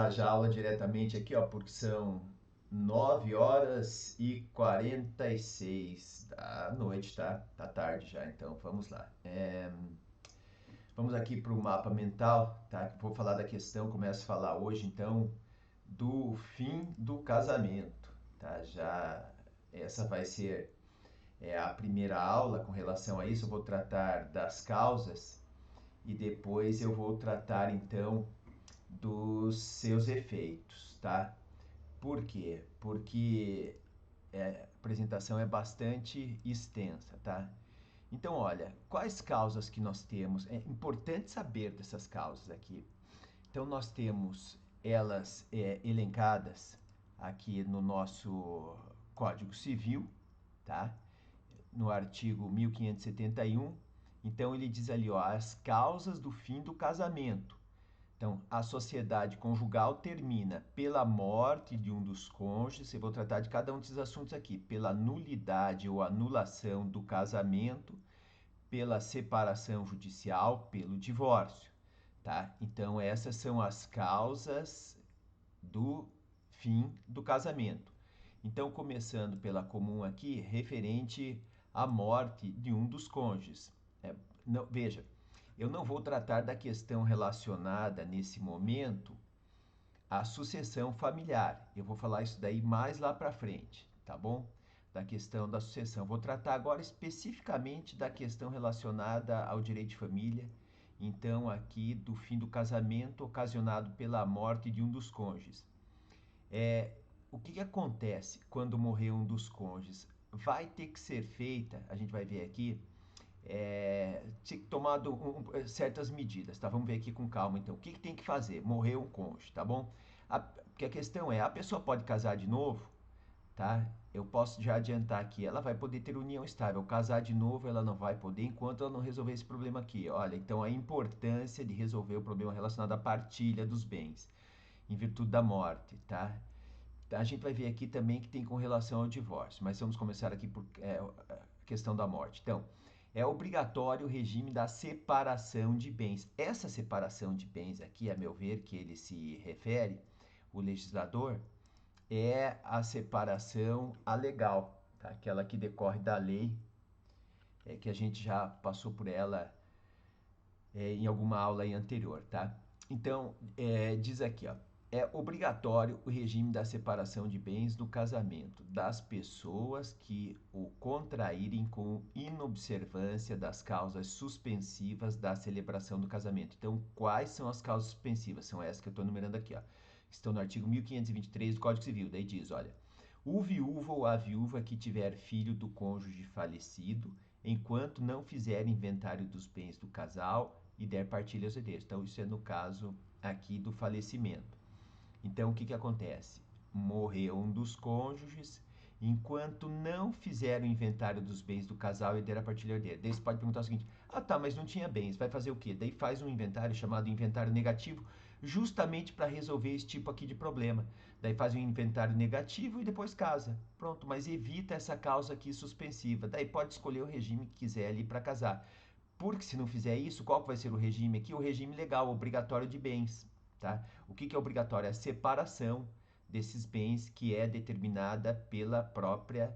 começar já a aula diretamente aqui, ó, porque são 9 horas e 46 da noite, tá? Tá tarde já, então vamos lá. Vamos aqui para o mapa mental, tá? Vou falar da questão, começo a falar hoje, então, do fim do casamento, tá? Já essa vai ser a primeira aula com relação a isso. Eu vou tratar das causas e depois eu vou tratar, então, dos seus efeitos, tá? Por quê? Porque a apresentação é bastante extensa, tá? Então, olha, quais causas que nós temos? É importante saber dessas causas aqui. Então, nós temos elas elencadas aqui no nosso Código Civil, tá? No artigo 1571. Então, ele diz ali, ó, as causas do fim do casamento. Então, a sociedade conjugal termina pela morte de um dos cônjuges. Eu vou tratar de cada um desses assuntos aqui: pela nulidade ou anulação do casamento, pela separação judicial, pelo divórcio, tá? Então, essas são as causas do fim do casamento. Então, começando pela comum aqui, referente à morte de um dos cônjuges. Não, veja, eu não vou tratar da questão relacionada nesse momento à sucessão familiar. Eu vou falar isso daí mais lá para frente, tá bom? Da questão da sucessão. Vou tratar agora especificamente da questão relacionada ao direito de família. Então, aqui do fim do casamento ocasionado pela morte de um dos cônjuges. O que acontece quando morrer um dos cônjuges? Vai ter que ser feita, a gente vai ver aqui, tinha tomado certas medidas, tá? Vamos ver aqui com calma, então. O que tem que fazer? Morreu um cônjuge, tá bom? Porque a questão é, a pessoa pode casar de novo, tá? Eu posso já adiantar aqui, ela vai poder ter união estável. Casar de novo ela não vai poder enquanto ela não resolver esse problema aqui. Olha, então a importância de resolver o problema relacionado à partilha dos bens, em virtude da morte, tá? A gente vai ver aqui também que tem com relação ao divórcio, mas vamos começar aqui por a questão da morte. Então, é obrigatório o regime da separação de bens. Essa separação de bens aqui, a meu ver, que ele se refere, o legislador, é a separação alegal, tá? Aquela que decorre da lei, que a gente já passou por ela em alguma aula aí anterior, tá? Então, diz aqui, ó, é obrigatório o regime da separação de bens do casamento das pessoas que o contraírem com inobservância das causas suspensivas da celebração do casamento. Então, quais são as causas suspensivas? São essas que eu estou numerando aqui, ó. Estão no artigo 1523 do Código Civil. Daí diz, olha, o viúvo ou a viúva que tiver filho do cônjuge falecido, enquanto não fizer inventário dos bens do casal e der partilha aos herdeiros. Então, isso é no caso aqui do falecimento. Então, o que acontece? Morreu um dos cônjuges, enquanto não fizer o inventário dos bens do casal e der a partilha aos herdeiros. Daí você pode perguntar o seguinte: ah, tá, mas não tinha bens, vai fazer o quê? Daí faz um inventário chamado inventário negativo, justamente para resolver esse tipo aqui de problema. Daí faz um inventário negativo e depois casa. Pronto, mas evita essa causa aqui suspensiva. Daí pode escolher o regime que quiser ali para casar. Porque se não fizer isso, qual vai ser o regime aqui? O regime legal, obrigatório de bens, tá? O que é obrigatório? É a separação desses bens que é determinada pela própria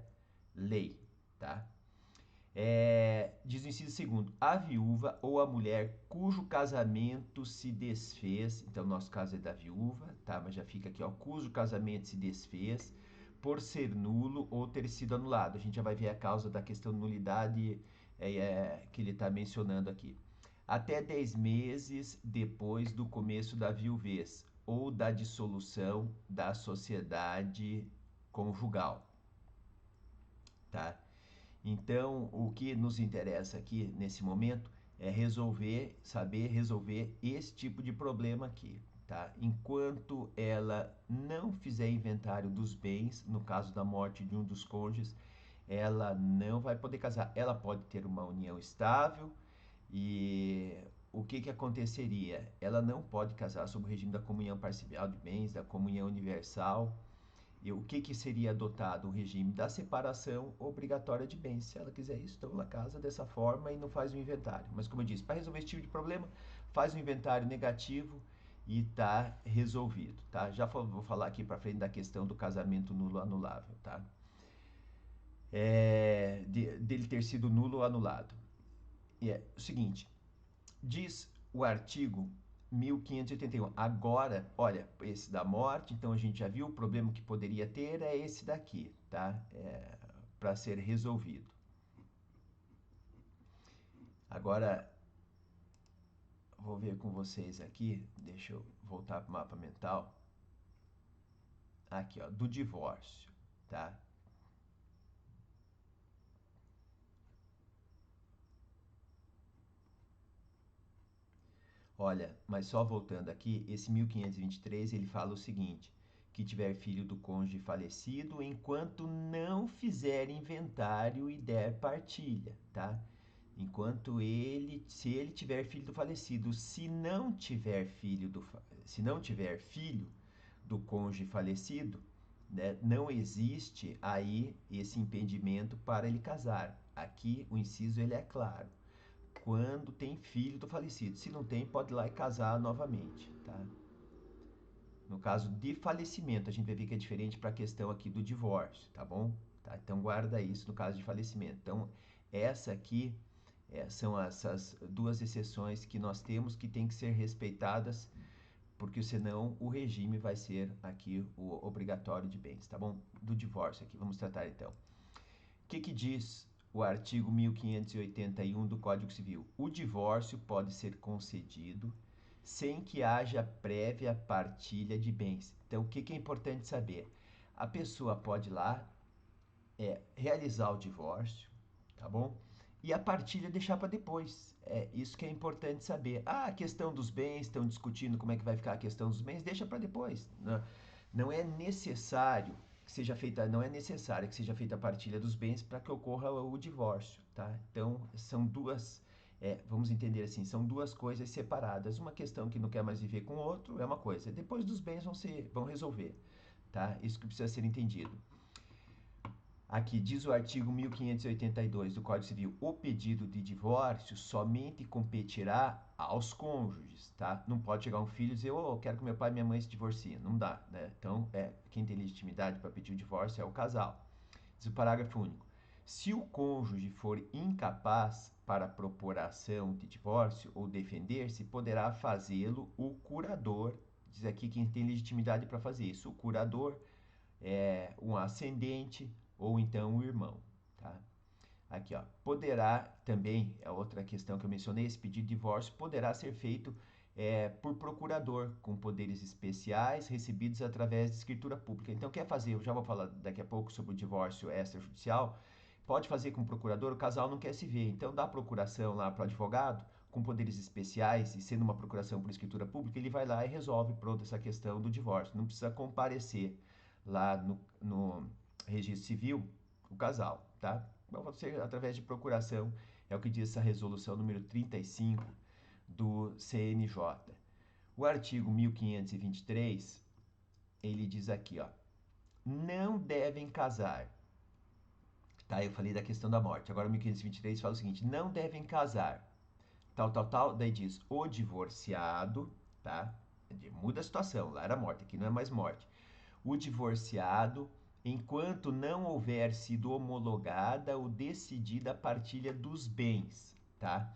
lei, tá? Diz o inciso segundo, a viúva ou a mulher cujo casamento se desfez, então no nosso caso é da viúva, tá? Mas já fica aqui, ó, cujo casamento se desfez por ser nulo ou ter sido anulado. A gente já vai ver a causa da questão de nulidade que ele está mencionando aqui. Até 10 meses depois do começo da viuvez ou da dissolução da sociedade conjugal, tá? Então, o que nos interessa aqui nesse momento é saber resolver esse tipo de problema aqui, tá? Enquanto ela não fizer inventário dos bens, no caso da morte de um dos cônjuges, ela não vai poder casar. Ela pode ter uma união estável e o que aconteceria? Ela não pode casar sob o regime da comunhão parcial de bens, da comunhão universal. E o que seria adotado? O regime da separação obrigatória de bens. Se ela quiser isso, então ela casa dessa forma e não faz o inventário. Mas como eu disse, para resolver esse tipo de problema, faz um inventário negativo e está resolvido, tá? Já vou falar aqui para frente da questão do casamento nulo anulável, tá? Dele ter sido nulo ou anulado. E é o seguinte, diz o artigo 1581. Agora, olha, esse da morte, então a gente já viu o problema que poderia ter é esse daqui, tá? Para ser resolvido. Agora, vou ver com vocês aqui, deixa eu voltar para o mapa mental. Aqui, ó, do divórcio, tá? Olha, mas só voltando aqui, esse 1523 ele fala o seguinte, que tiver filho do cônjuge falecido, enquanto não fizer inventário e der partilha, tá? Enquanto se ele tiver filho do falecido, se não tiver filho do cônjuge falecido, né, não existe aí esse impedimento para ele casar. Aqui o inciso ele é claro. Quando tem filho do falecido, se não tem, pode ir lá e casar novamente, tá? No caso de falecimento, a gente vai ver que é diferente para a questão aqui do divórcio, tá bom? Tá? Então guarda isso no caso de falecimento. Então essa aqui são essas duas exceções que nós temos que tem que ser respeitadas, porque senão o regime vai ser aqui o obrigatório de bens, tá bom? Do divórcio aqui, vamos tratar então. O que diz o artigo 1581 do Código Civil? O divórcio pode ser concedido sem que haja prévia partilha de bens. Então, o que é importante saber? A pessoa pode ir lá realizar o divórcio, tá bom? E a partilha deixar para depois. É isso que é importante saber. Ah, a questão dos bens, estão discutindo como é que vai ficar a questão dos bens, deixa para depois. Não é necessário que seja feita, não é necessário que seja feita a partilha dos bens para que ocorra o divórcio, tá? Então, são duas, vamos entender assim, são duas coisas separadas. Uma questão que não quer mais viver com o outro é uma coisa. Depois dos bens vão resolver, tá? Isso que precisa ser entendido. Aqui diz o artigo 1582 do Código Civil, o pedido de divórcio somente competirá aos cônjuges, tá? Não pode chegar um filho e dizer, eu quero que meu pai e minha mãe se divorciem, não dá, né? Então, quem tem legitimidade para pedir o divórcio é o casal. Diz o parágrafo único, se o cônjuge for incapaz para propor a ação de divórcio ou defender-se, poderá fazê-lo o curador, diz aqui quem tem legitimidade para fazer isso, o curador, um ascendente, ou então o irmão, tá? Aqui, ó, poderá também, a outra questão que eu mencionei, esse pedido de divórcio poderá ser feito por procurador, com poderes especiais recebidos através de escritura pública. Então, quer fazer, eu já vou falar daqui a pouco sobre o divórcio extrajudicial, pode fazer com o procurador, o casal não quer se ver, então dá a procuração lá para o advogado, com poderes especiais, e sendo uma procuração por escritura pública, ele vai lá e resolve, pronto, essa questão do divórcio. Não precisa comparecer lá no registro civil, o casal, tá? Pode ser através de procuração, é o que diz essa resolução número 35 do CNJ. O artigo 1523, ele diz aqui, ó, não devem casar, tá? Eu falei da questão da morte, agora o 1523 fala o seguinte, não devem casar, tal, daí diz, o divorciado, tá? Muda a situação, lá era morte, aqui não é mais morte. O divorciado, enquanto não houver sido homologada ou decidida a partilha dos bens, tá?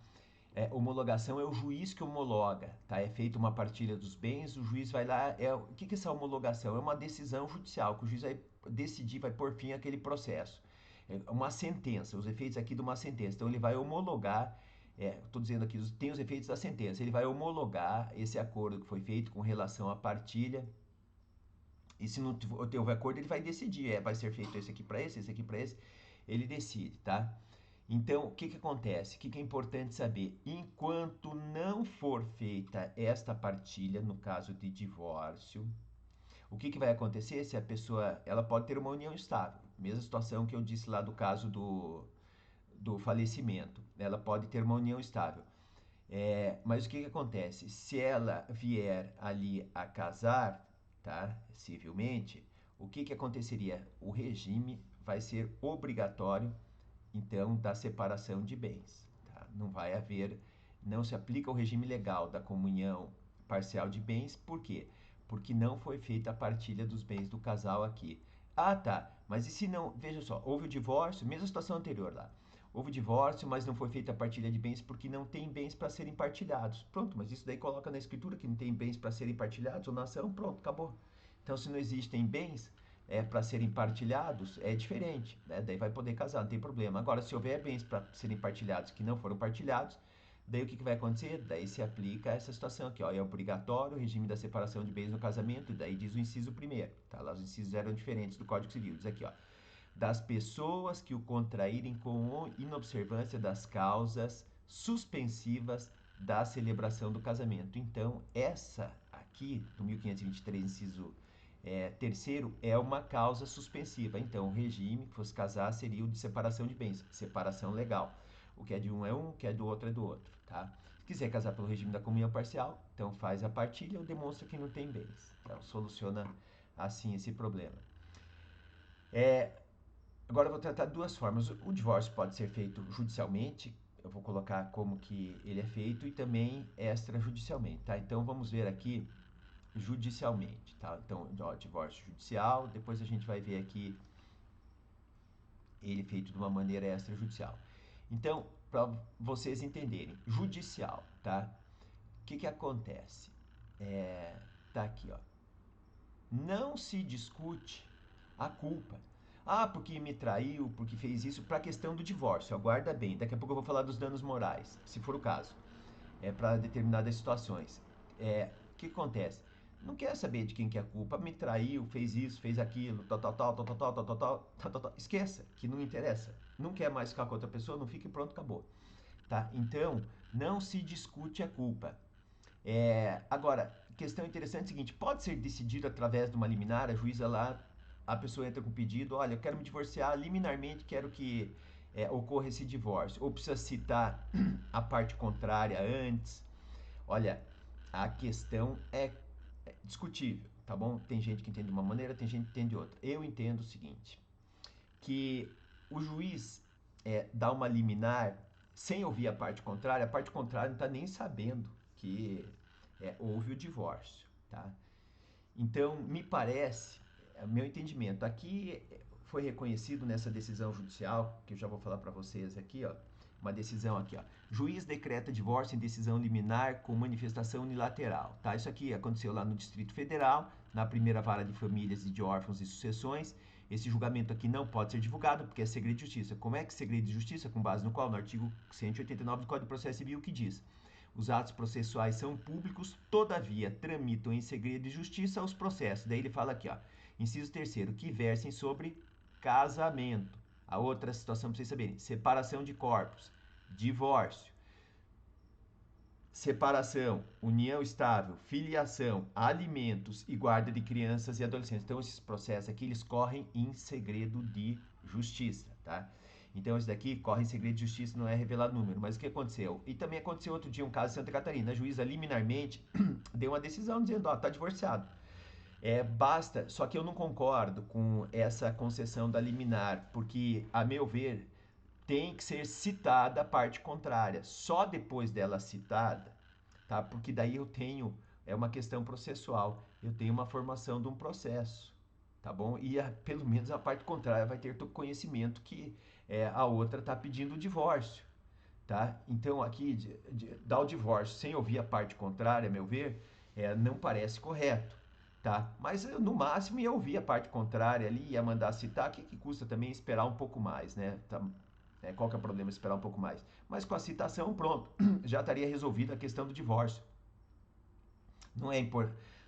Homologação é o juiz que homologa, tá? É feita uma partilha dos bens, o juiz vai lá, o que é essa homologação? É uma decisão judicial, que o juiz vai decidir, vai pôr fim àquele processo. É uma sentença, os efeitos aqui de uma sentença. Então ele vai homologar, estou dizendo aqui, tem os efeitos da sentença, ele vai homologar esse acordo que foi feito com relação à partilha. E se não houver acordo, ele vai decidir, vai ser feito esse aqui para esse aqui para esse, ele decide, tá? Então, o que acontece? O que é importante saber? Enquanto não for feita esta partilha, no caso de divórcio, o que vai acontecer se a pessoa, ela pode ter uma união estável, mesma situação que eu disse lá do caso do falecimento, ela pode ter uma união estável. Mas o que acontece? Se ela vier ali a casar, tá, civilmente, o que aconteceria? O regime vai ser obrigatório, então, da separação de bens. Tá? Não vai haver, não se aplica o regime legal da comunhão parcial de bens, por quê? Porque não foi feita a partilha dos bens do casal aqui. Ah, tá, mas e se não, veja só, houve o divórcio, mesma situação anterior lá. Houve o divórcio, mas não foi feita a partilha de bens porque não tem bens para serem partilhados. Pronto, mas isso daí coloca na escritura que não tem bens para serem partilhados ou na ação, pronto, acabou. Então, se não existem bens para serem partilhados, é diferente, né? Daí vai poder casar, não tem problema. Agora, se houver bens para serem partilhados que não foram partilhados, daí o que vai acontecer? Daí se aplica essa situação aqui, ó, é obrigatório o regime da separação de bens no casamento, e daí diz o inciso primeiro, tá? Lá os incisos eram diferentes do Código Civil, diz aqui, ó, das pessoas que o contraírem com inobservância das causas suspensivas da celebração do casamento. Então, essa aqui, no 1523, inciso terceiro, é uma causa suspensiva. Então, o regime que fosse casar seria o de separação de bens, separação legal. O que é de um é um, o que é do outro é do outro, tá? Se quiser casar pelo regime da comunhão parcial, então faz a partilha ou demonstra que não tem bens. Então, soluciona assim esse problema. Agora eu vou tratar duas formas. O divórcio pode ser feito judicialmente, eu vou colocar como que ele é feito, e também extrajudicialmente, tá? Então vamos ver aqui judicialmente, tá? Então, ó, divórcio judicial, depois a gente vai ver aqui ele feito de uma maneira extrajudicial. Então, para vocês entenderem, judicial, tá? O que que acontece? Tá aqui, ó. Não se discute a culpa. Ah, porque me traiu, porque fez isso, para a questão do divórcio. Aguarda bem, daqui a pouco eu vou falar dos danos morais, se for o caso. Para determinadas situações. O que acontece? Não quer saber de quem que é a culpa. Me traiu, fez isso, fez aquilo, tal, tal, tal, tal, tal, tal, tal, tal, tal, tal, tal. Esqueça, que não interessa. Não quer mais ficar com outra pessoa, não fique, pronto, acabou. Tá? Então, não se discute a culpa. Agora, questão interessante é o seguinte, pode ser decidido através de uma liminar, a juíza lá, a pessoa entra com pedido, olha, eu quero me divorciar, liminarmente quero que ocorra esse divórcio. Ou precisa citar a parte contrária antes. Olha, a questão é discutível, tá bom? Tem gente que entende de uma maneira, tem gente que entende de outra. Eu entendo o seguinte, que o juiz dá uma liminar sem ouvir a parte contrária não está nem sabendo que houve o divórcio, tá? Então, me parece, meu entendimento, aqui foi reconhecido nessa decisão judicial, que eu já vou falar para vocês aqui, ó, uma decisão aqui, ó. Juiz decreta divórcio em decisão liminar com manifestação unilateral, tá? Isso aqui aconteceu lá no Distrito Federal, na primeira vara de famílias e de órfãos e sucessões. Esse julgamento aqui não pode ser divulgado porque é segredo de justiça. Como é que é segredo de justiça? Com base no qual? No artigo 189 do Código de Processo Civil, que diz: os atos processuais são públicos, todavia tramitam em segredo de justiça os processos. Daí ele fala aqui, ó, inciso terceiro, que versem sobre casamento. A outra situação para vocês saberem: separação de corpos, divórcio, separação, união estável, filiação, alimentos e guarda de crianças e adolescentes. Então, esses processos aqui, eles correm em segredo de justiça, tá? Então, esse daqui corre em segredo de justiça, não é revelado número. Mas o que aconteceu? E também aconteceu outro dia um caso em Santa Catarina. A juíza liminarmente deu uma decisão dizendo, ó, tá divorciado. Basta, só que eu não concordo com essa concessão da liminar, porque, a meu ver, tem que ser citada a parte contrária. Só depois dela citada, tá? Porque daí eu tenho, uma questão processual, eu tenho uma formação de um processo, tá bom? E pelo menos a parte contrária vai ter conhecimento que a outra está pedindo o divórcio, tá? Então aqui, dar o divórcio sem ouvir a parte contrária, a meu ver, não parece correto. Tá? Mas no máximo ia ouvir a parte contrária ali, ia mandar citar, que custa também esperar um pouco mais, né? Tá, qual que é o problema esperar um pouco mais? Mas com a citação, pronto, já estaria resolvida a questão do divórcio. Não é,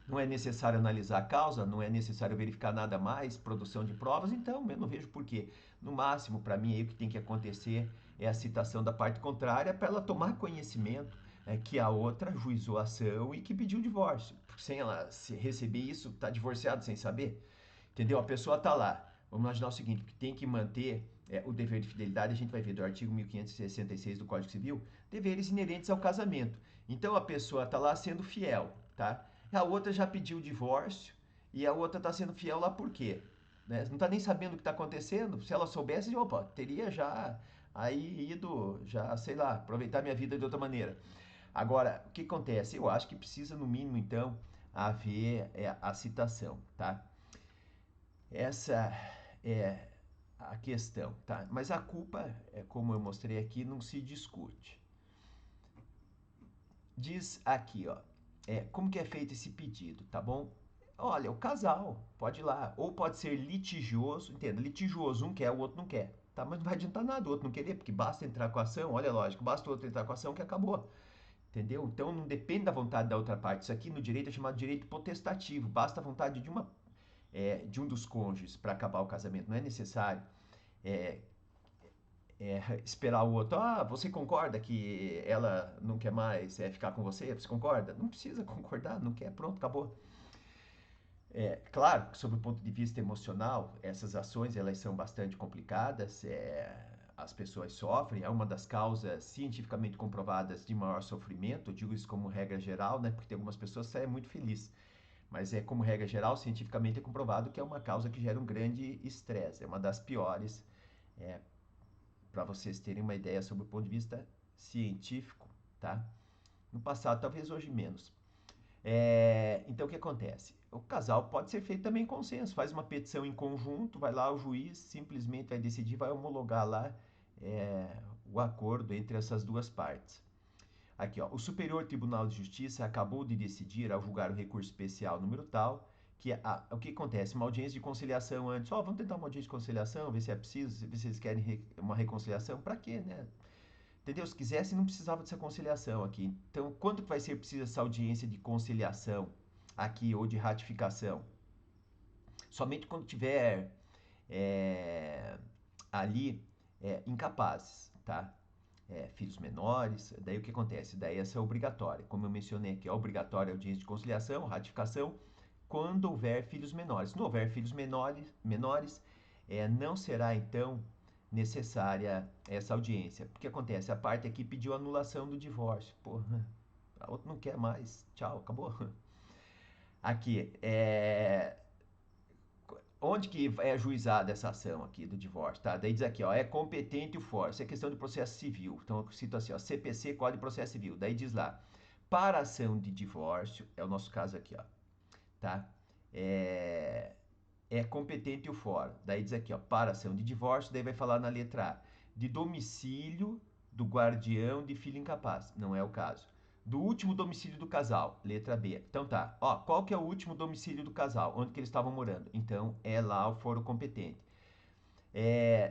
não é necessário analisar a causa, não é necessário verificar nada mais, produção de provas, então eu não vejo por quê. No máximo, para mim, aí, o que tem que acontecer é a citação da parte contrária para ela tomar conhecimento que a outra juizou a ação e que pediu o divórcio. Sem ela receber isso, está divorciado sem saber. Entendeu? A pessoa está lá. Vamos imaginar o seguinte, que tem que manter o dever de fidelidade, a gente vai ver do artigo 1566 do Código Civil, deveres inerentes ao casamento. Então a pessoa está lá sendo fiel, tá? A outra já pediu o divórcio e a outra está sendo fiel lá por quê? Né? Não está nem sabendo o que está acontecendo. Se ela soubesse, opa, teria já aí ido, já, sei lá, aproveitar minha vida de outra maneira. Agora, o que acontece? Eu acho que precisa, no mínimo, então, haver a citação, tá? Essa é a questão, tá? Mas a culpa, como eu mostrei aqui, não se discute. Diz aqui, ó, como que é feito esse pedido, tá bom? Olha, o casal pode ir lá, ou pode ser litigioso, entenda, litigioso, um quer, o outro não quer, tá? Mas não vai adiantar nada o outro não querer, porque basta entrar com a ação, olha, lógico, basta o outro entrar com a ação que acabou, entendeu? Então não depende da vontade da outra parte. Isso aqui no direito é chamado direito potestativo, basta a vontade de um dos cônjuges para acabar o casamento, não é necessário é, esperar o outro. Ah, você concorda que ela não quer mais ficar com você? Você concorda? Não precisa concordar, não quer, pronto, acabou. Claro que sob o ponto de vista emocional, essas ações elas são bastante complicadas, as pessoas sofrem, é uma das causas cientificamente comprovadas de maior sofrimento, eu digo isso como regra geral, né, porque tem algumas pessoas que saem muito felizes, mas como regra geral, cientificamente é comprovado que é uma causa que gera um grande estresse, é uma das piores, é, para vocês terem uma ideia sobre o ponto de vista científico, tá? No passado, talvez hoje menos. Então, o que acontece? O casal pode ser feito também em consenso, faz uma petição em conjunto, vai lá o juiz, simplesmente vai decidir, vai homologar lá o acordo entre essas duas partes. Aqui, ó, o Superior Tribunal de Justiça acabou de decidir, ao julgar o recurso especial número tal, que o que acontece? Uma audiência de conciliação antes. Ó, vamos tentar uma audiência de conciliação, ver se é preciso, ver se eles querem uma reconciliação. Para quê, né? Entendeu? Se quisesse, não precisava dessa conciliação aqui. Então, quando que vai ser preciso essa audiência de conciliação aqui ou de ratificação? Somente quando tiver é, ali incapazes, tá? Filhos menores, daí o que acontece? Daí essa é obrigatória. Como eu mencionei aqui, é obrigatória a audiência de conciliação, ratificação, quando houver filhos menores. Se não houver filhos menores não será então necessária essa audiência. O que acontece? A parte aqui pediu anulação do divórcio. Porra, a outra não quer mais. Tchau, acabou. Aqui, onde que é ajuizada essa ação aqui do divórcio, tá? Daí diz aqui, ó, é competente o fórum. Isso é questão de processo civil. Então eu cito assim, ó, CPC, Código de Processo Civil. Daí diz lá, para ação de divórcio, é o nosso caso aqui, ó, tá? É competente o fórum. Daí diz aqui, ó, para ação de divórcio, daí vai falar na letra A, de domicílio do guardião de filho incapaz. Não é o caso. Do último domicílio do casal, letra B. Então tá, ó, qual que é o último domicílio do casal? Onde que eles estavam morando? Então é lá o foro competente.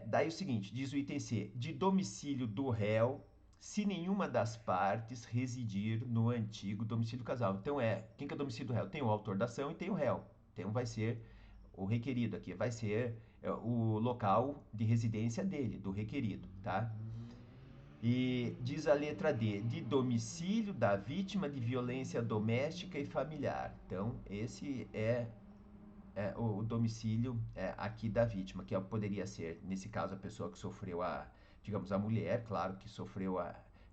Daí o seguinte, diz o item C, de domicílio do réu, se nenhuma das partes residir no antigo domicílio do casal. Então quem que é o domicílio do réu? Tem o autor da ação e tem o réu. Então vai ser o requerido aqui, vai ser o local de residência dele, do requerido, tá? E diz a letra D, de domicílio da vítima de violência doméstica e familiar. Então, esse é o domicílio aqui da vítima, que poderia ser, nesse caso, a pessoa que sofreu digamos, a mulher, claro, que sofreu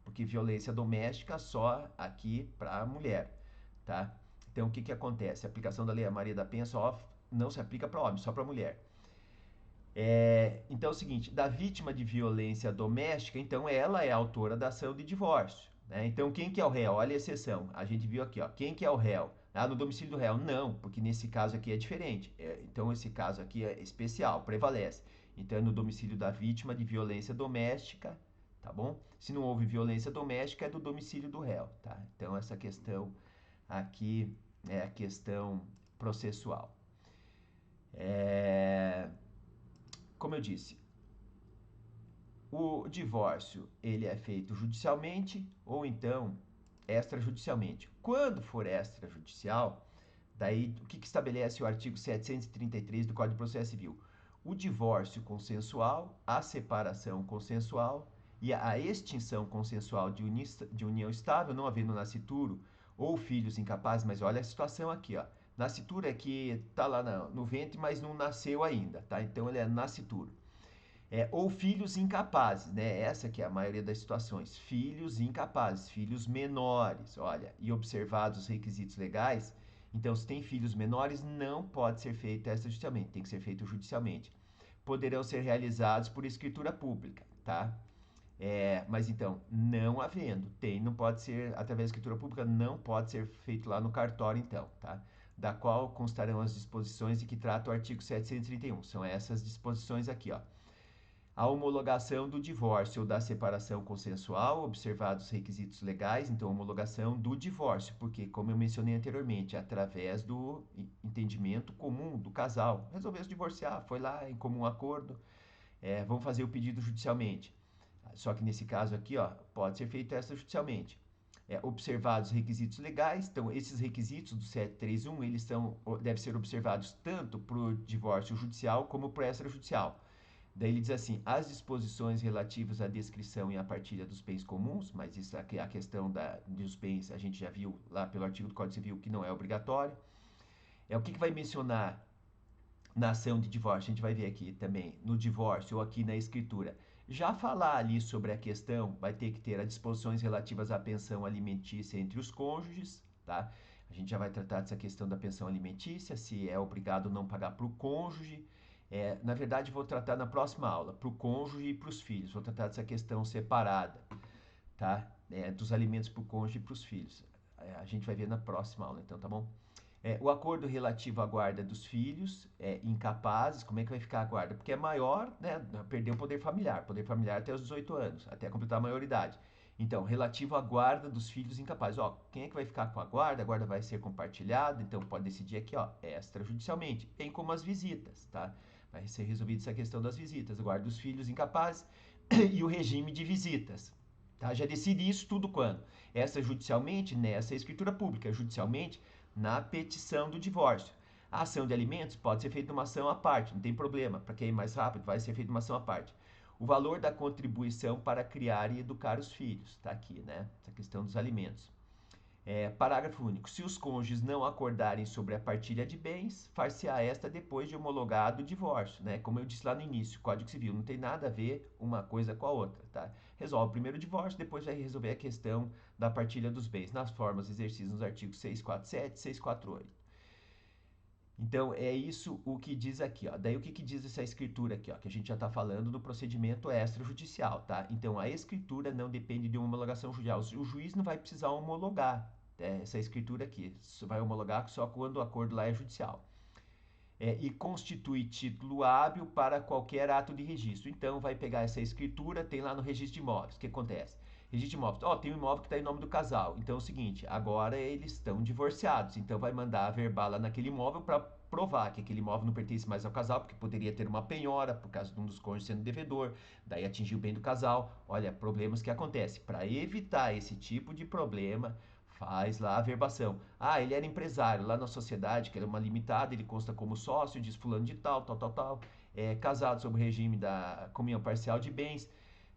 porque violência doméstica só aqui para a mulher, tá? Então, o que que acontece? A aplicação da Lei Maria da Penha só não se aplica para homem, só para mulher. Então é o seguinte, da vítima de violência doméstica, então ela é a autora da ação de divórcio, né? Então quem que é o réu? Olha a exceção, a gente viu aqui, ó, quem que é o réu? Ah, no domicílio do réu? Não, porque nesse caso aqui é diferente. Então esse caso aqui é especial, prevalece. Então é no domicílio da vítima de violência doméstica, tá bom? Se não houve violência doméstica, é do domicílio do réu, tá? Então essa questão aqui é a questão processual. Como eu disse, o divórcio ele é feito judicialmente ou então extrajudicialmente. Quando for extrajudicial, daí o que estabelece o artigo 733 do Código de Processo Civil? O divórcio consensual, a separação consensual e a extinção consensual de união estável, não havendo nascituro ou filhos incapazes, mas olha a situação aqui, ó. Nascituro é que está lá no ventre, mas não nasceu ainda, tá? Então ele é nascituro. Ou filhos incapazes, né? Essa que é a maioria das situações. Filhos incapazes, filhos menores, olha, e observados os requisitos legais, então se tem filhos menores, não pode ser feito extrajudicialmente, tem que ser feito judicialmente. Poderão ser realizados por escritura pública, tá? Mas então, não havendo, não pode ser, através da escritura pública, não pode ser feito lá no cartório, então, tá? Da qual constarão as disposições de que trata o artigo 731. São essas disposições aqui, ó. A homologação do divórcio ou da separação consensual, observados os requisitos legais, então, homologação do divórcio, porque, como eu mencionei anteriormente, através do entendimento comum do casal, resolveu se divorciar, foi lá em comum acordo, vamos fazer o pedido judicialmente. Só que nesse caso aqui, ó, pode ser feito extrajudicialmente. Observados os requisitos legais, então esses requisitos do 731, devem ser observados tanto para o divórcio judicial como para o extrajudicial. Daí ele diz assim, as disposições relativas à descrição e à partilha dos bens comuns, mas isso aqui, a questão dos bens, a gente já viu lá pelo artigo do Código Civil que não é obrigatório. O que vai mencionar na ação de divórcio, a gente vai ver aqui também, no divórcio ou aqui na escritura. Já falar ali sobre a questão, vai ter que ter as disposições relativas à pensão alimentícia entre os cônjuges, tá? A gente já vai tratar dessa questão da pensão alimentícia, se é obrigado ou não pagar para o cônjuge. Na verdade, vou tratar na próxima aula, para o cônjuge e para os filhos. Vou tratar dessa questão separada, tá? Dos alimentos para o cônjuge e para os filhos. A gente vai ver na próxima aula, então, tá bom? O acordo relativo à guarda dos filhos incapazes, como é que vai ficar a guarda? Porque é maior, né? Perdeu o poder familiar até os 18 anos, até completar a maioridade. Então, relativo à guarda dos filhos incapazes. Ó, quem é que vai ficar com a guarda? A guarda vai ser compartilhada, então pode decidir aqui, ó, extrajudicialmente, bem como as visitas, tá? Vai ser resolvida essa questão das visitas, a guarda dos filhos incapazes e o regime de visitas. Tá? Já decide isso tudo quando? Extrajudicialmente, nessa escritura pública, judicialmente, na petição do divórcio. A ação de alimentos pode ser feita uma ação à parte, não tem problema. Para quem é mais rápido, vai ser feita uma ação à parte. O valor da contribuição para criar e educar os filhos, está aqui, né? Essa questão dos alimentos. Parágrafo único. Se os cônjuges não acordarem sobre a partilha de bens, far-se-á esta depois de homologado o divórcio, né? Como eu disse lá no início, Código Civil não tem nada a ver uma coisa com a outra, tá? Resolve primeiro o divórcio, depois vai resolver a questão da partilha dos bens, nas formas exercidas nos artigos 647 e 648. Então, é isso o que diz aqui, ó. Daí, o que diz essa escritura aqui, ó? Que a gente já está falando do procedimento extrajudicial, tá? Então, a escritura não depende de uma homologação judicial. O juiz não vai precisar homologar essa escritura aqui. Vai homologar só quando o acordo lá é judicial. E constitui título hábil para qualquer ato de registro. Então, vai pegar essa escritura, tem lá no registro de imóveis. O que acontece? Registro de imóveis. Ó, tem um imóvel que está em nome do casal. Então é o seguinte, agora eles estão divorciados. Então vai mandar a verbala naquele imóvel para provar que aquele imóvel não pertence mais ao casal, porque poderia ter uma penhora, por causa de um dos cônjuges sendo devedor, daí atingir o bem do casal. Olha, problemas que acontecem. Para evitar esse tipo de problema, faz lá a verbação. Ah, ele era empresário lá na sociedade, que era uma limitada, ele consta como sócio, diz fulano de tal, tal, tal, tal. Casado sob o regime da comunhão parcial de bens.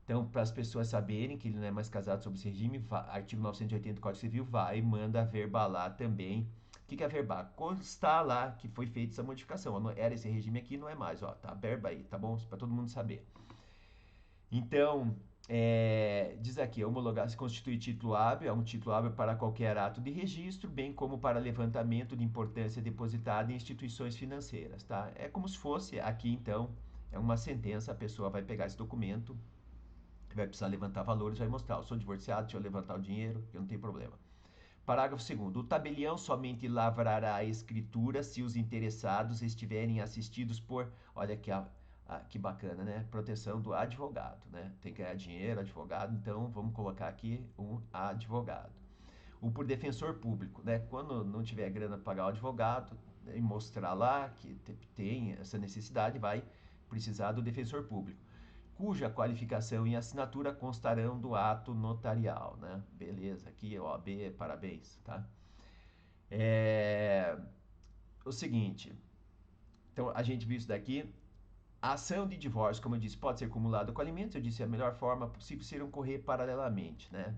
Então, para as pessoas saberem que ele não é mais casado sob esse regime, artigo 980 do Código Civil vai e manda verbalar também. O que é verbar? Constar lá que foi feita essa modificação. Era esse regime aqui, não é mais. Ó, tá, verba aí, tá bom? Para todo mundo saber. Então, diz aqui, homologar se constitui título hábil, é um título hábil para qualquer ato de registro, bem como para levantamento de importância depositada em instituições financeiras, tá? É como se fosse aqui, então, é uma sentença, a pessoa vai pegar esse documento, vai precisar levantar valores, vai mostrar, eu sou divorciado, deixa eu levantar o dinheiro, que não tem problema. Parágrafo 2º. O tabelião somente lavrará a escritura se os interessados estiverem assistidos por, olha aqui, que bacana, né? Proteção do advogado, né? Tem que ganhar dinheiro, advogado, então vamos colocar aqui um advogado. O por defensor público, né? Quando não tiver grana para pagar o advogado, e mostrar lá que tem essa necessidade, vai precisar do defensor público, cuja qualificação e assinatura constarão do ato notarial, né? Beleza, aqui OAB, parabéns, tá? O seguinte, então a gente viu isso daqui. A ação de divórcio, como eu disse, pode ser acumulada com alimentos. Eu disse a melhor forma possível seria correr paralelamente, né?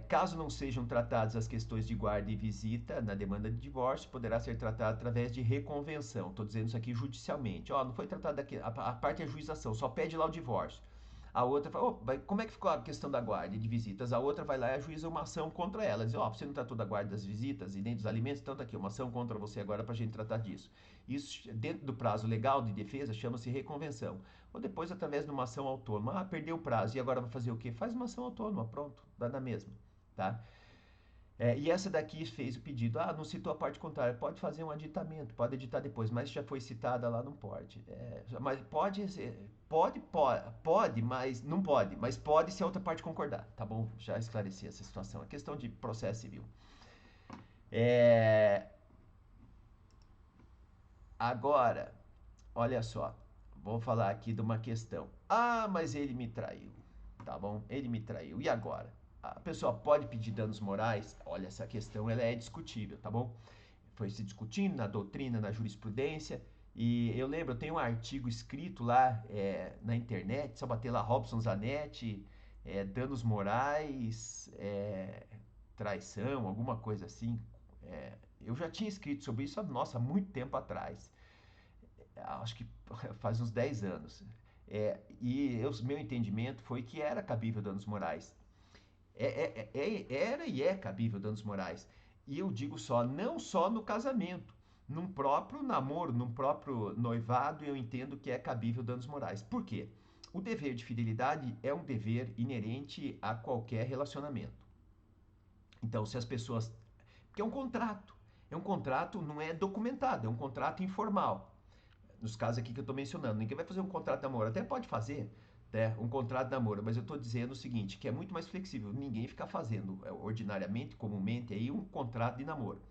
Caso não sejam tratadas as questões de guarda e visita na demanda de divórcio, poderá ser tratado através de reconvenção. Estou dizendo isso aqui judicialmente. Ó, não foi tratado aqui, a parte é juização, só pede lá o divórcio. A outra fala, como é que ficou a questão da guarda de visitas? A outra vai lá e ajuiza uma ação contra ela. Diz, você não tratou da guarda das visitas e nem dos alimentos, então tá aqui, uma ação contra você agora para a gente tratar disso. Isso, dentro do prazo legal de defesa, chama-se reconvenção. Ou depois, através de uma ação autônoma. Perdeu o prazo e agora vai fazer o quê? Faz uma ação autônoma, pronto, dá na mesma, tá? E essa daqui fez o pedido, não citou a parte contrária, pode fazer um aditamento, pode editar depois, mas já foi citada lá, não pode. Mas pode, mas não pode, mas pode se a outra parte concordar, tá bom? Já esclareci essa situação, é questão de processo civil. Agora, olha só, vou falar aqui de uma questão. Mas ele me traiu, tá bom? Ele me traiu, e agora? A pessoa pode pedir danos morais? Olha, essa questão ela é discutível, tá bom? Foi se discutindo na doutrina, na jurisprudência, e eu lembro, eu tenho um artigo escrito lá na internet, só bater lá Robson Zanetti, danos morais, traição, alguma coisa assim. Eu já tinha escrito sobre isso, nossa, há muito tempo atrás. Acho que faz uns 10 anos. Meu entendimento foi que era cabível danos morais. Era e é cabível danos morais. E eu digo só, não só no casamento. Num próprio namoro, num próprio noivado, eu entendo que é cabível danos morais. Por quê? O dever de fidelidade é um dever inerente a qualquer relacionamento. Então, se as pessoas. Porque é um contrato. É um contrato, não é documentado, é um contrato informal. Nos casos aqui que eu estou mencionando, ninguém vai fazer um contrato de namoro. Até pode fazer, né, um contrato de namoro, mas eu estou dizendo o seguinte, que é muito mais flexível. Ninguém fica fazendo ordinariamente, comumente, aí um contrato de namoro.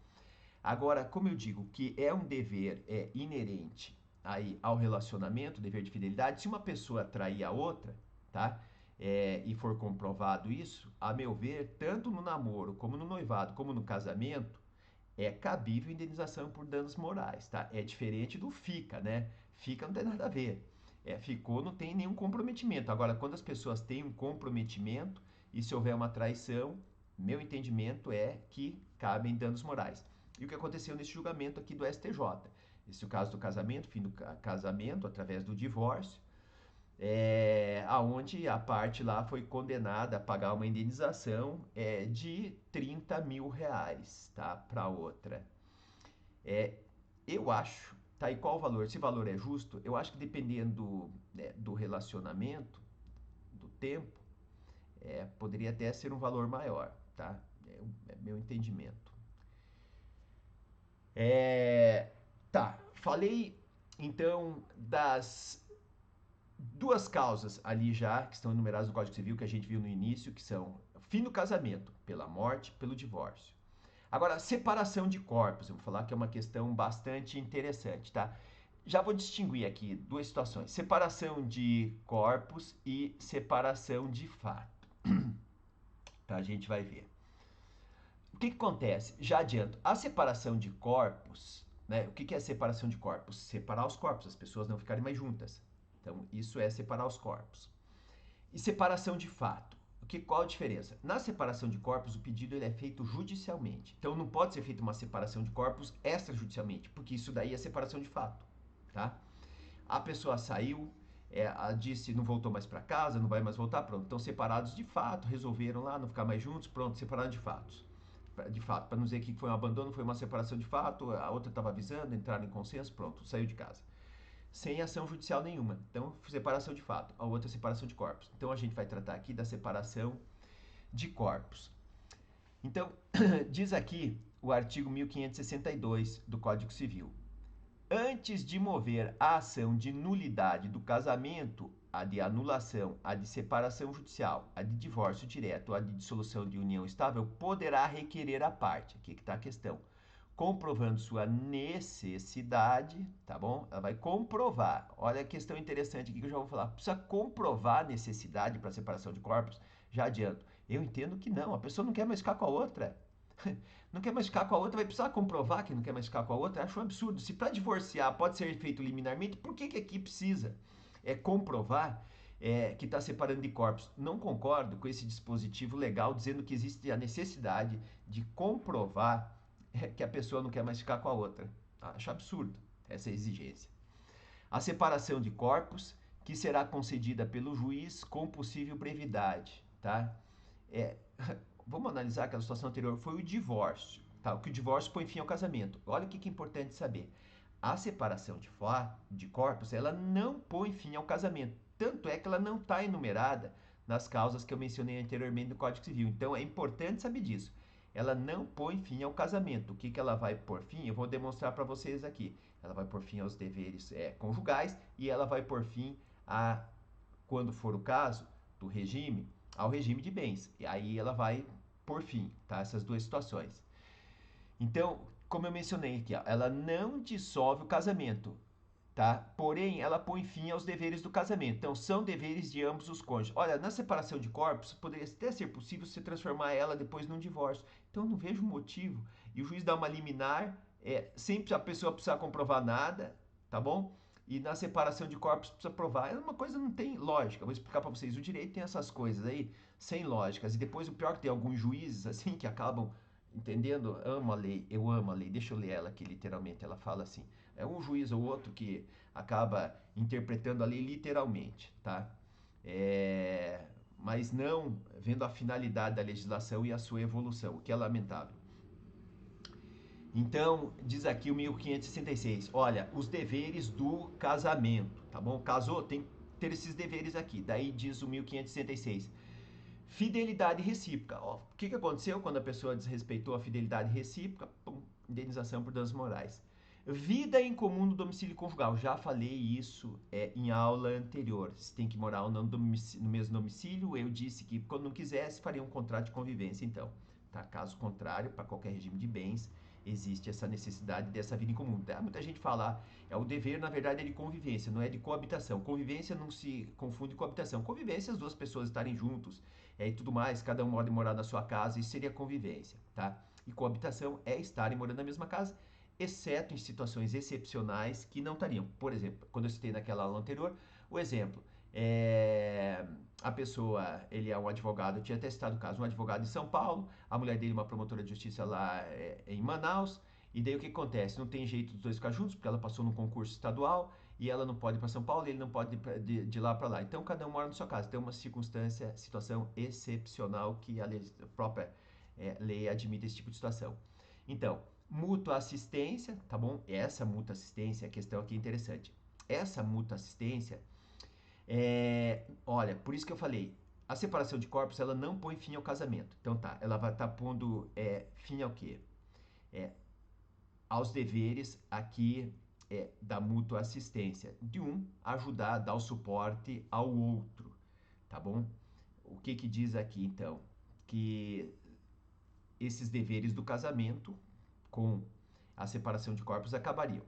Agora, como eu digo, que é um dever inerente aí ao relacionamento, dever de fidelidade, se uma pessoa trair a outra, tá? E for comprovado isso, a meu ver, tanto no namoro, como no noivado, como no casamento, é cabível indenização por danos morais, tá? É diferente do fica, né? Fica não tem nada a ver. Ficou, não tem nenhum comprometimento. Agora, quando as pessoas têm um comprometimento e se houver uma traição, meu entendimento é que cabem danos morais. E o que aconteceu nesse julgamento aqui do STJ? Esse é o caso do casamento, fim do casamento, através do divórcio, aonde a parte lá foi condenada a pagar uma indenização de 30 mil reais, tá, para outra. Eu acho, tá, e qual o valor? Se o valor é justo, eu acho que dependendo do relacionamento, do tempo, poderia até ser um valor maior, tá? É meu entendimento. Tá, falei então das duas causas ali já, que estão enumeradas no Código Civil, que a gente viu no início, que são fim do casamento, pela morte, pelo divórcio. Agora, separação de corpos, eu vou falar que é uma questão bastante interessante, tá? Já vou distinguir aqui duas situações: separação de corpos e separação de fato. Tá? A gente vai ver. O que acontece? Já adianto, a separação de corpos, né? O que é a separação de corpos? Separar os corpos, as pessoas não ficarem mais juntas. Então, isso é separar os corpos. E separação de fato. Qual a diferença? Na separação de corpos, o pedido ele é feito judicialmente. Então, não pode ser feita uma separação de corpos extrajudicialmente, porque isso daí é separação de fato. Tá? A pessoa saiu, disse não voltou mais para casa, não vai mais voltar, pronto. Estão separados de fato, resolveram lá não ficar mais juntos, pronto, separaram de fatos. De fato, para não dizer que foi um abandono, foi uma separação de fato, a outra estava avisando, entraram em consenso, pronto, saiu de casa. Sem ação judicial nenhuma. Então, separação de fato. A outra é separação de corpos. Então, a gente vai tratar aqui da separação de corpos. Então, diz aqui o artigo 1562 do Código Civil. Antes de mover a ação de nulidade do casamento, a de anulação, a de separação judicial, a de divórcio direto, a de dissolução de união estável, poderá requerer a parte. Aqui que está a questão. Comprovando sua necessidade, tá bom? Ela vai comprovar. Olha a questão interessante aqui que eu já vou falar. Precisa comprovar a necessidade para separação de corpos? Já adianto. Eu entendo que não. A pessoa não quer mais ficar com a outra. Não quer mais ficar com a outra, vai precisar comprovar que não quer mais ficar com a outra? Acho um absurdo. Se para divorciar pode ser feito liminarmente, por que aqui precisa comprovar que está separando de corpos? Não concordo com esse dispositivo legal dizendo que existe a necessidade de comprovar que a pessoa não quer mais ficar com a outra. Acho absurdo essa exigência. A separação de corpos, que será concedida pelo juiz com possível brevidade, tá? É, vamos analisar aquela situação anterior, foi o divórcio, tá? O que o divórcio põe fim ao casamento. Olha o que é importante saber. A separação de corpos, ela não põe fim ao casamento. Tanto é que ela não está enumerada nas causas que eu mencionei anteriormente no Código Civil. Então é importante saber disso. Ela não põe fim ao casamento. O que, que ela vai pôr fim? Eu vou demonstrar para vocês aqui. Ela vai pôr fim aos deveres conjugais e ela vai pôr fim a, quando for o caso, do regime, ao regime de bens. E aí ela vai pôr fim, tá? Essas duas situações. Então, como eu mencionei aqui, ó, ela não dissolve o casamento, tá? Porém, ela põe fim aos deveres do casamento. Então, são deveres de ambos os cônjuges. Olha, na separação de corpos, poderia até ser possível você transformar ela depois num divórcio. Então, não vejo motivo. E o juiz dá uma liminar, sempre a pessoa precisa comprovar nada, tá bom? E na separação de corpos precisa provar. É uma coisa não tem lógica. Vou explicar para vocês. O direito tem essas coisas aí, sem lógicas. E depois, o pior é que tem alguns juízes, assim, que acabam entendendo? Amo a lei, eu amo a lei. Deixa eu ler ela aqui, literalmente. Ela fala assim: é um juiz ou outro que acaba interpretando a lei literalmente, tá? Mas não vendo a finalidade da legislação e a sua evolução, o que é lamentável. Então, diz aqui o 1566, olha, os deveres do casamento, tá bom? Casou, tem que ter esses deveres aqui. Daí diz o 1566, fidelidade recíproca. Ó, o que aconteceu quando a pessoa desrespeitou a fidelidade recíproca? Pum, indenização por danos morais. Vida em comum no domicílio conjugal. Já falei isso em aula anterior. Você tem que morar ou não no mesmo domicílio. Eu disse que quando não quisesse, faria um contrato de convivência, então. Tá? Caso contrário, para qualquer regime de bens, existe essa necessidade dessa vida em comum. Muita gente fala, o dever, na verdade, é de convivência, não é de coabitação. Convivência não se confunde com habitação. Convivência é as duas pessoas estarem juntos e tudo mais, cada um pode morar na sua casa, isso seria convivência, tá? E coabitação é estarem morando na mesma casa, exceto em situações excepcionais que não estariam. Por exemplo, quando eu citei naquela aula anterior, o exemplo, a pessoa, ele é um advogado, eu tinha até citado o caso, um advogado em São Paulo, a mulher dele uma promotora de justiça lá em Manaus, e daí o que acontece? Não tem jeito dos dois ficar juntos, porque ela passou num concurso estadual, e ela não pode ir para São Paulo, ele não pode ir de lá para lá. Então, cada um mora na sua casa. Tem uma situação excepcional que a própria lei admite esse tipo de situação. Então, mútua assistência, tá bom? Essa mútua assistência, a questão aqui é interessante. Essa mútua assistência, olha, por isso que eu falei, a separação de corpos, ela não põe fim ao casamento. Então tá, ela vai estar pondo fim ao quê? Aos deveres aqui da mútua assistência. De um, ajudar a dar o suporte ao outro, tá bom? O que que diz aqui, então? Que esses deveres do casamento, com a separação de corpos, acabariam.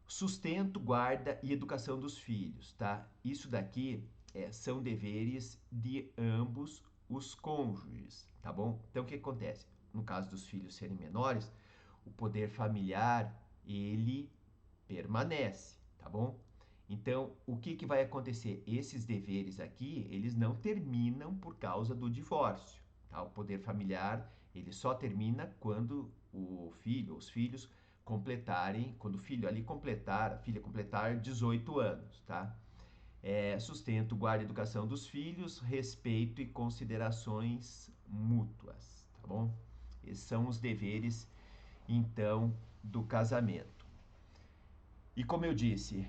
Sustento, guarda e educação dos filhos, tá? Isso daqui são deveres de ambos os cônjuges, tá bom? Então, o que acontece? No caso dos filhos serem menores, o poder familiar, ele permanece, tá bom? Então, o que que vai acontecer? Esses deveres aqui, eles não terminam por causa do divórcio, tá? O poder familiar, ele só termina quando o filho, os filhos completarem, quando o filho ali completar, a filha completar 18 anos, tá? Sustento, guarda e educação dos filhos, respeito e considerações mútuas, tá bom? Esses são os deveres, então, do casamento. E como eu disse,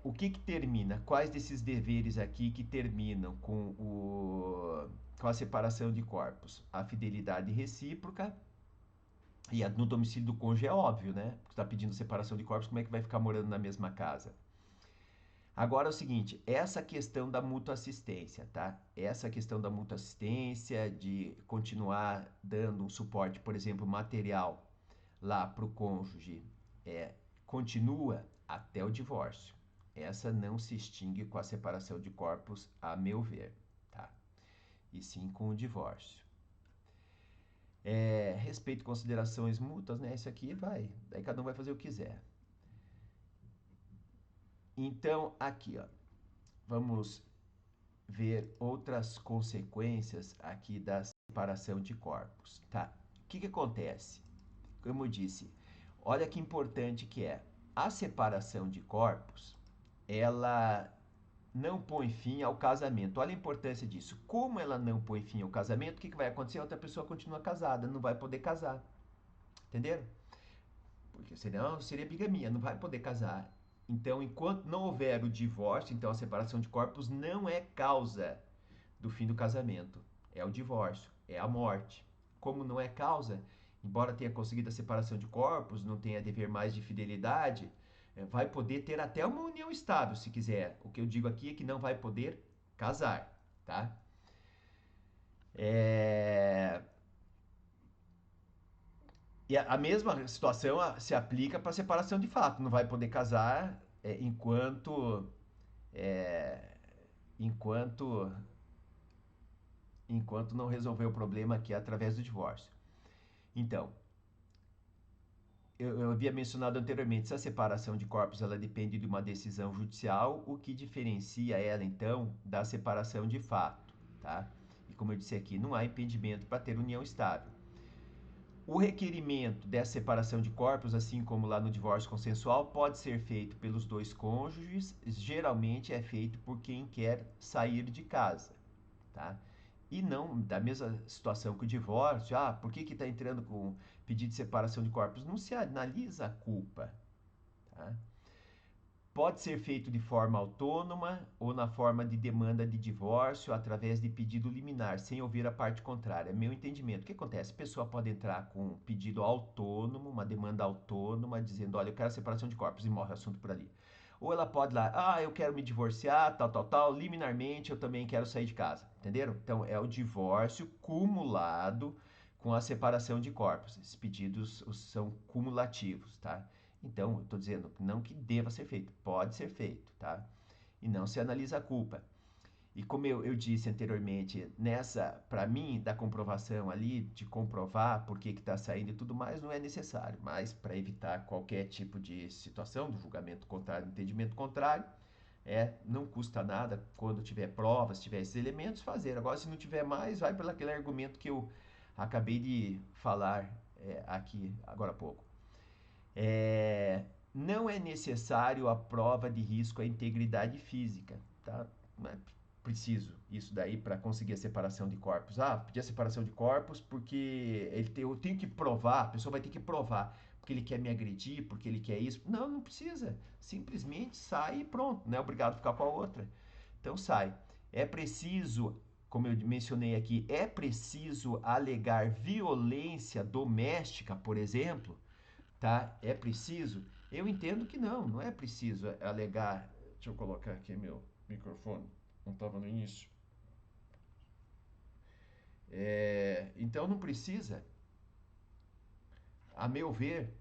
o que que termina? Quais desses deveres aqui que terminam com a separação de corpos? A fidelidade recíproca e no domicílio do cônjuge é óbvio, né? Porque está pedindo separação de corpos, como é que vai ficar morando na mesma casa? Agora é o seguinte, essa questão da mútua assistência, tá? Essa questão da mútua assistência, de continuar dando um suporte, por exemplo, material lá para o cônjuge, continua até o divórcio. Essa não se extingue com a separação de corpos, a meu ver, tá? E sim com o divórcio. Respeito e considerações mútuas, né? Isso aqui vai, daí cada um vai fazer o que quiser. Então, aqui, ó, vamos ver outras consequências aqui da separação de corpos, tá? O que que acontece? Como eu disse, olha que importante que é. A separação de corpos, ela não põe fim ao casamento. Olha a importância disso. Como ela não põe fim ao casamento, o que vai acontecer? A outra pessoa continua casada, não vai poder casar. Entenderam? Porque senão seria bigamia, não vai poder casar. Então, enquanto não houver o divórcio, então a separação de corpos não é causa do fim do casamento. É o divórcio, é a morte. Como não é causa, embora tenha conseguido a separação de corpos, não tenha dever mais de fidelidade, vai poder ter até uma união estável, se quiser. O que eu digo aqui é que não vai poder casar, tá? É... E a mesma situação se aplica para separação de fato. Não vai poder casar é, enquanto enquanto não resolver o problema aqui através do divórcio. Então, eu havia mencionado anteriormente, se a separação de corpos ela depende de uma decisão judicial, o que diferencia ela então da separação de fato, tá? E como eu disse aqui, não há impedimento para ter união estável. O requerimento dessa separação de corpos, assim como lá no divórcio consensual, pode ser feito pelos dois cônjuges, geralmente é feito por quem quer sair de casa, tá? E não da mesma situação que o divórcio, por que está entrando com pedido de separação de corpos? Não se analisa a culpa, tá? Pode ser feito de forma autônoma ou na forma de demanda de divórcio através de pedido liminar, sem ouvir a parte contrária. Meu entendimento. O que acontece? A pessoa pode entrar com um pedido autônomo, uma demanda autônoma, dizendo, olha, eu quero a separação de corpos e morre o assunto por ali. Ou ela pode ir lá, eu quero me divorciar, tal, liminarmente eu também quero sair de casa. Entenderam? Então é o divórcio cumulado com a separação de corpos. Esses pedidos são cumulativos, tá? Então, eu estou dizendo não que deva ser feito, pode ser feito, tá? E não se analisa a culpa. E como eu disse anteriormente, para mim, da comprovação ali, de comprovar por que está saindo e tudo mais, não é necessário. Mas para evitar qualquer tipo de situação, do julgamento contrário, do entendimento contrário, não custa nada, quando tiver provas, tiver esses elementos, fazer. Agora, se não tiver mais, vai pelo aquele argumento que eu acabei de falar aqui agora há pouco. Não é necessário a prova de risco à integridade física, tá? Não é preciso isso daí para conseguir a separação de corpos. Pedir a separação de corpos porque eu tenho que provar, a pessoa vai ter que provar porque ele quer me agredir, porque ele quer isso. Não, não precisa. Simplesmente sai e pronto, não é obrigado a ficar com a outra. Então sai. É preciso, como eu mencionei aqui, é preciso alegar violência doméstica, por exemplo, tá? É preciso? Eu entendo que não é preciso alegar. Deixa eu colocar aqui meu microfone, não estava no início. Então não precisa, a meu ver,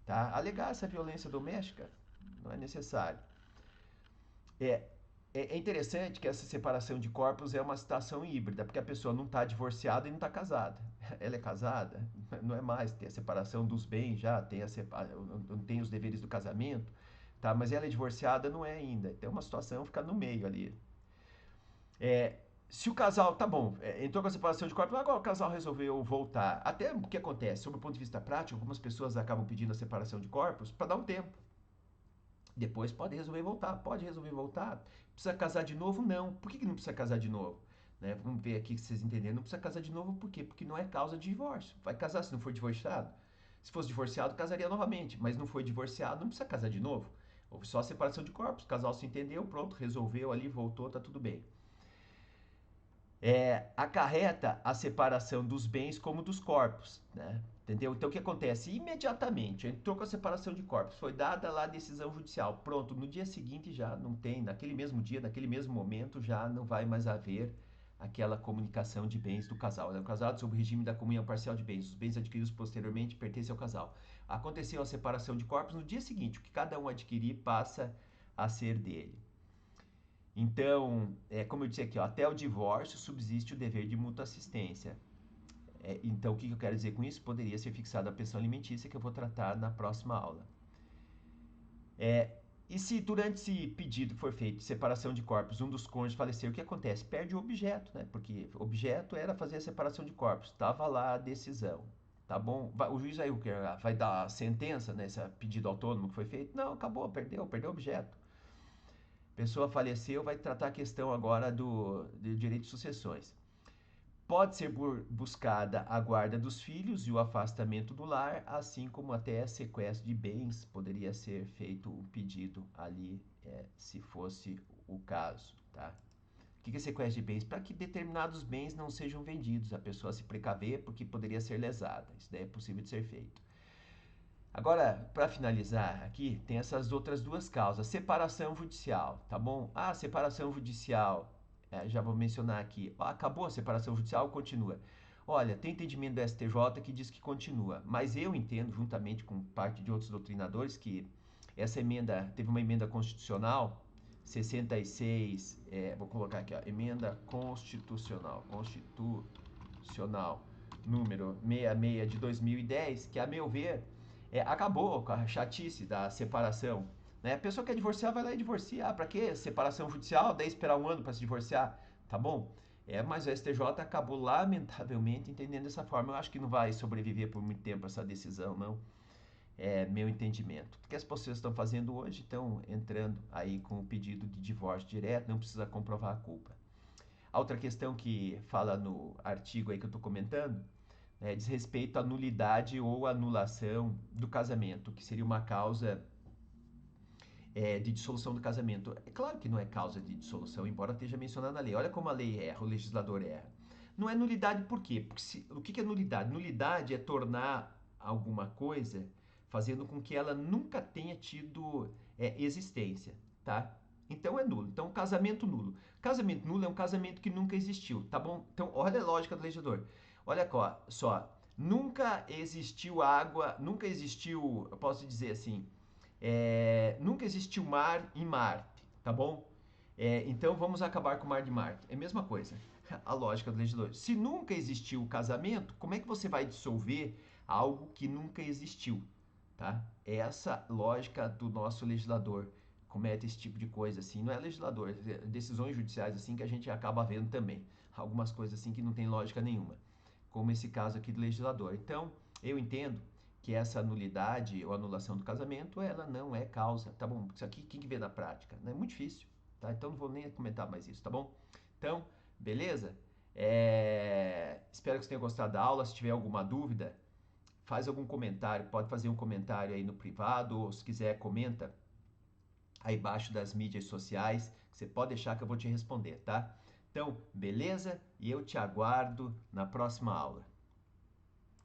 tá? Alegar essa violência doméstica, não é necessário. É, é interessante que essa separação de corpos é uma situação híbrida, porque a pessoa não está divorciada e não está casada. Ela é casada, não é mais, tem a separação dos bens já, não tem os deveres do casamento, tá? Mas ela é divorciada, não é ainda. Então é uma situação fica no meio ali. É, se o casal, tá bom, entrou com a separação de corpos, agora o casal resolveu voltar. Até o que acontece, sob o ponto de vista prático, algumas pessoas acabam pedindo a separação de corpos para dar um tempo. Depois pode resolver voltar. Precisa casar de novo? Não. Por que não precisa casar de novo? Né? Vamos ver aqui que vocês entenderam. Não precisa casar de novo por quê? Porque não é causa de divórcio. Vai casar se não for divorciado? Se fosse divorciado, casaria novamente. Mas não foi divorciado, não precisa casar de novo. Houve só a separação de corpos. O casal se entendeu, pronto, resolveu ali, voltou, tá tudo bem. Acarreta a separação dos bens como dos corpos, né? Entendeu? Então o que acontece? Imediatamente entrou com a separação de corpos, foi dada lá a decisão judicial, pronto, no dia seguinte já não tem, naquele mesmo dia, naquele mesmo momento, já não vai mais haver aquela comunicação de bens do casal. O casado sob o regime da comunhão parcial de bens, os bens adquiridos posteriormente pertencem ao casal. Aconteceu a separação de corpos, no dia seguinte, o que cada um adquirir passa a ser dele. Então, como eu disse aqui, até o divórcio subsiste o dever de mútua assistência. Então, o que eu quero dizer com isso? Poderia ser fixada a pensão alimentícia, que eu vou tratar na próxima aula. E se durante esse pedido que for feito de separação de corpos, um dos cônjuges falecer, o que acontece? Perde o objeto, né? Porque o objeto era fazer a separação de corpos. Estava lá a decisão. Tá bom? O juiz vai dar a sentença nesse pedido autônomo que foi feito? Não, acabou, perdeu o objeto. Pessoa faleceu, vai tratar a questão agora do direito de sucessões. Pode ser buscada a guarda dos filhos e o afastamento do lar, assim como até sequestro de bens, poderia ser feito um pedido ali, se fosse o caso, tá? O que é sequestro de bens? Para que determinados bens não sejam vendidos, a pessoa se precaver porque poderia ser lesada. Isso daí é possível de ser feito. Agora, para finalizar aqui, tem essas outras duas causas. Separação judicial, tá bom? Ah, separação judicial, já vou mencionar aqui. Acabou a separação judicial ou continua? Olha, tem entendimento do STJ que diz que continua, mas eu entendo, juntamente com parte de outros doutrinadores, que essa emenda, teve uma emenda constitucional, 66, vou colocar aqui, ó, emenda constitucional número 66 de 2010, que a meu ver acabou com a chatice da separação. Né? A pessoa quer divorciar, vai lá e divorcia. Para que separação judicial? Daí esperar um ano para se divorciar, tá bom? Mas o STJ acabou lamentavelmente entendendo dessa forma. Eu acho que não vai sobreviver por muito tempo essa decisão, não. É meu entendimento. O que as pessoas estão fazendo hoje? Estão entrando aí com o pedido de divórcio direto, não precisa comprovar a culpa. A outra questão que fala no artigo aí que eu estou comentando diz respeito à nulidade ou anulação do casamento, que seria uma causa de dissolução do casamento. É claro que não é causa de dissolução, embora esteja mencionado na lei. Olha como a lei erra, o legislador erra. Não é nulidade por quê? Porque o que é nulidade? Nulidade é tornar alguma coisa fazendo com que ela nunca tenha tido existência, tá? Então é nulo. Então, casamento nulo. Casamento nulo é um casamento que nunca existiu, tá bom? Então, olha a lógica do legislador. Olha só, nunca existiu água, nunca existiu, eu posso dizer assim, nunca existiu mar em Marte, tá bom? Então vamos acabar com o mar de Marte. É a mesma coisa. A lógica do legislador. Se nunca existiu o casamento, como é que você vai dissolver algo que nunca existiu? Tá? É essa lógica do nosso legislador comete esse tipo de coisa assim. Não é legislador, decisões judiciais assim que a gente acaba vendo também. Algumas coisas assim que não tem lógica nenhuma. Como esse caso aqui do legislador. Então, eu entendo que essa nulidade ou anulação do casamento, ela não é causa, tá bom? Isso aqui, quem que vê na prática? É muito difícil, tá? Então, não vou nem comentar mais isso, tá bom? Então, beleza? Espero que você tenha gostado da aula. Se tiver alguma dúvida, faz algum comentário. Pode fazer um comentário aí no privado, ou se quiser, comenta aí embaixo das mídias sociais, que você pode deixar que eu vou te responder, tá? Então, beleza? E eu te aguardo na próxima aula.